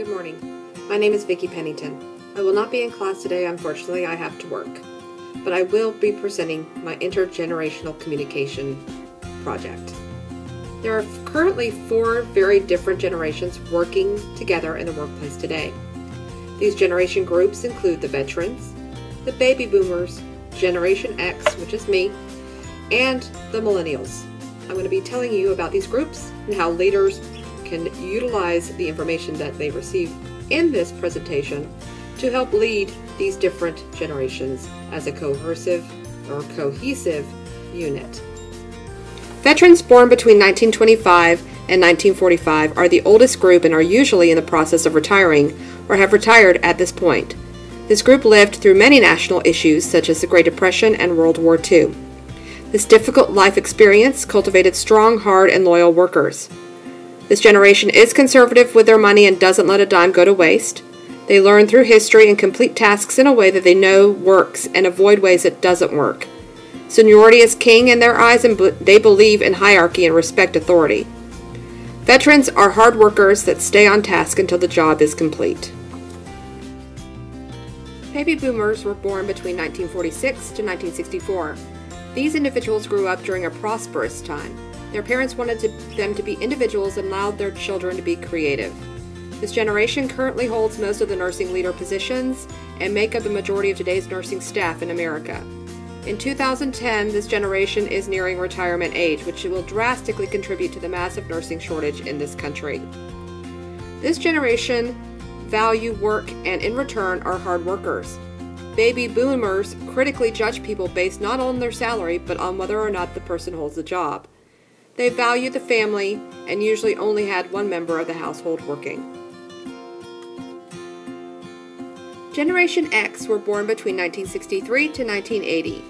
Good morning. My name is Vicki Pennington. I will not be in class today, unfortunately. I have to work. But I will be presenting my intergenerational communication project. There are currently 4 very different generations working together in the workplace today. These generation groups include the veterans, the baby boomers, Generation X, which is me, and the millennials. I'm going to be telling you about these groups and how leaders can utilize the information that they receive in this presentation to help lead these different generations as a cohesive unit. Veterans born between 1925 and 1945 are the oldest group and are usually in the process of retiring or have retired at this point. This group lived through many national issues such as the Great Depression and World War II. This difficult life experience cultivated strong, hard, and loyal workers. This generation is conservative with their money and doesn't let a dime go to waste. They learn through history and complete tasks in a way that they know works and avoid ways that doesn't work. Seniority is king in their eyes, and they believe in hierarchy and respect authority. Veterans are hard workers that stay on task until the job is complete. Baby boomers were born between 1946 to 1964. These individuals grew up during a prosperous time. Their parents wanted them to be individuals and allowed their children to be creative. This generation currently holds most of the nursing leader positions and make up the majority of today's nursing staff in America. In 2010, this generation is nearing retirement age, which will drastically contribute to the massive nursing shortage in this country. This generation value work and in return are hard workers. Baby boomers critically judge people based not on their salary but on whether or not the person holds a job. They value the family and usually only had one member of the household working. Generation X were born between 1963 to 1980.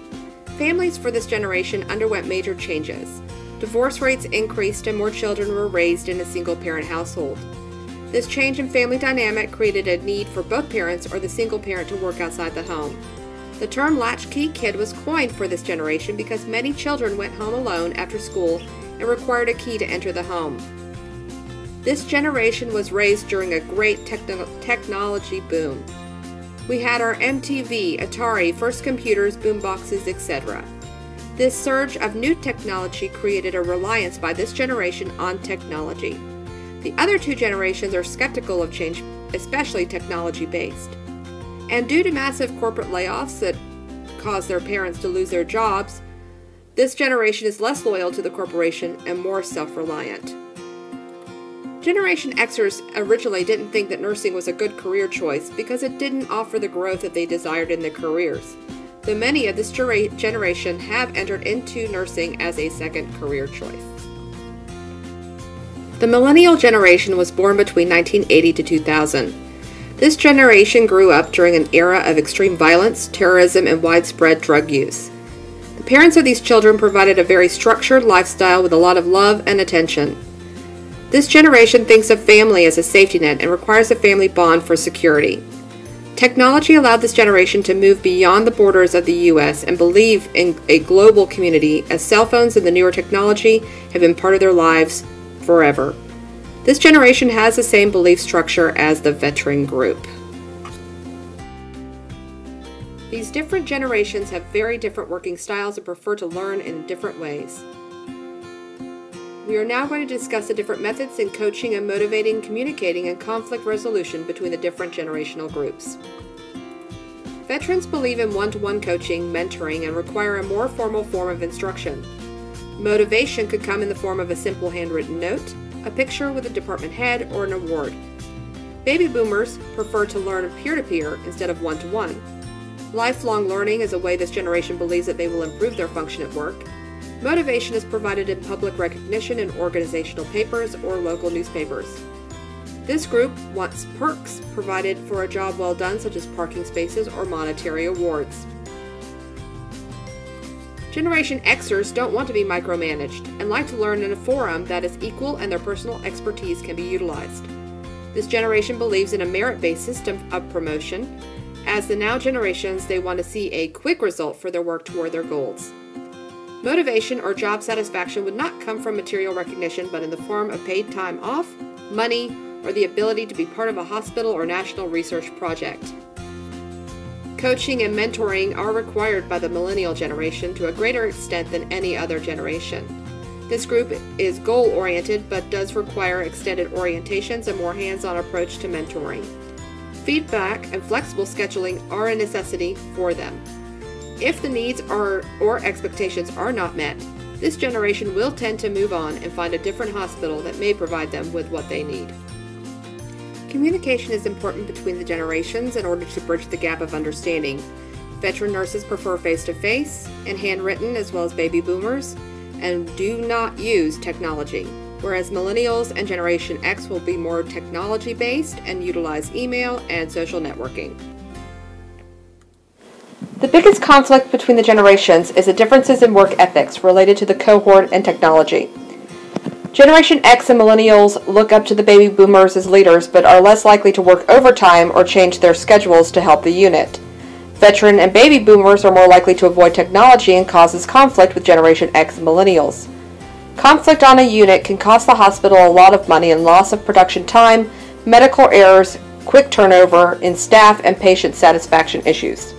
Families for this generation underwent major changes. Divorce rates increased and more children were raised in a single-parent household. This change in family dynamic created a need for both parents or the single parent to work outside the home. The term latchkey kid was coined for this generation because many children went home alone after school and required a key to enter the home. This generation was raised during a great technology boom. We had our MTV, Atari, first computers, boomboxes, etc. This surge of new technology created a reliance by this generation on technology. The other 2 generations are skeptical of change, especially technology-based. And due to massive corporate layoffs that caused their parents to lose their jobs, this generation is less loyal to the corporation and more self-reliant. Generation Xers originally didn't think that nursing was a good career choice because it didn't offer the growth that they desired in their careers, though many of this generation have entered into nursing as a second career choice. The millennial generation was born between 1980 to 2000. This generation grew up during an era of extreme violence, terrorism, and widespread drug use. The parents of these children provided a very structured lifestyle with a lot of love and attention. This generation thinks of family as a safety net and requires a family bond for security. Technology allowed this generation to move beyond the borders of the U.S. and believe in a global community, as cell phones and the newer technology have been part of their lives forever. This generation has the same belief structure as the veteran group. These different generations have very different working styles and prefer to learn in different ways. We are now going to discuss the different methods in coaching and motivating, communicating, and conflict resolution between the different generational groups. Veterans believe in one-to-one coaching, mentoring, and require a more formal form of instruction. Motivation could come in the form of a simple handwritten note, a picture with a department head, or an award. Baby boomers prefer to learn peer-to-peer instead of one-to-one. Lifelong learning is a way this generation believes that they will improve their function at work. Motivation is provided in public recognition in organizational papers or local newspapers. This group wants perks provided for a job well done, such as parking spaces or monetary awards. Generation Xers don't want to be micromanaged and like to learn in a forum that is equal and their personal expertise can be utilized. This generation believes in a merit-based system of promotion. As the now generations, they want to see a quick result for their work toward their goals. Motivation or job satisfaction would not come from material recognition, but in the form of paid time off, money, or the ability to be part of a hospital or national research project. Coaching and mentoring are required by the millennial generation to a greater extent than any other generation. This group is goal-oriented but does require extended orientations and more hands-on approach to mentoring. Feedback and flexible scheduling are a necessity for them. If the needs or expectations are not met, this generation will tend to move on and find a different hospital that may provide them with what they need. Communication is important between the generations in order to bridge the gap of understanding. Veteran nurses prefer face-to-face and handwritten as well as baby boomers, and do not use technology, whereas millennials and Generation X will be more technology-based and utilize email and social networking. The biggest conflict between the generations is the differences in work ethics related to the cohort and technology. Generation X and millennials look up to the baby boomers as leaders but are less likely to work overtime or change their schedules to help the unit. Veteran and baby boomers are more likely to avoid technology and causes conflict with Generation X and millennials. Conflict on a unit can cost the hospital a lot of money and loss of production time, medical errors, quick turnover in staff, and patient satisfaction issues.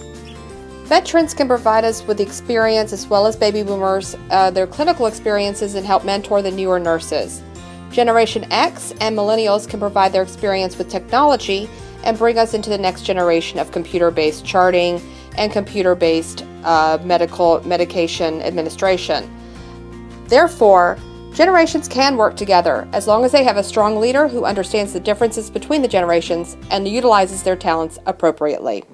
Veterans can provide us with the experience, as well as baby boomers, their clinical experiences, and help mentor the newer nurses. Generation X and millennials can provide their experience with technology and bring us into the next generation of computer-based charting and computer-based medication administration. Therefore, generations can work together as long as they have a strong leader who understands the differences between the generations and utilizes their talents appropriately.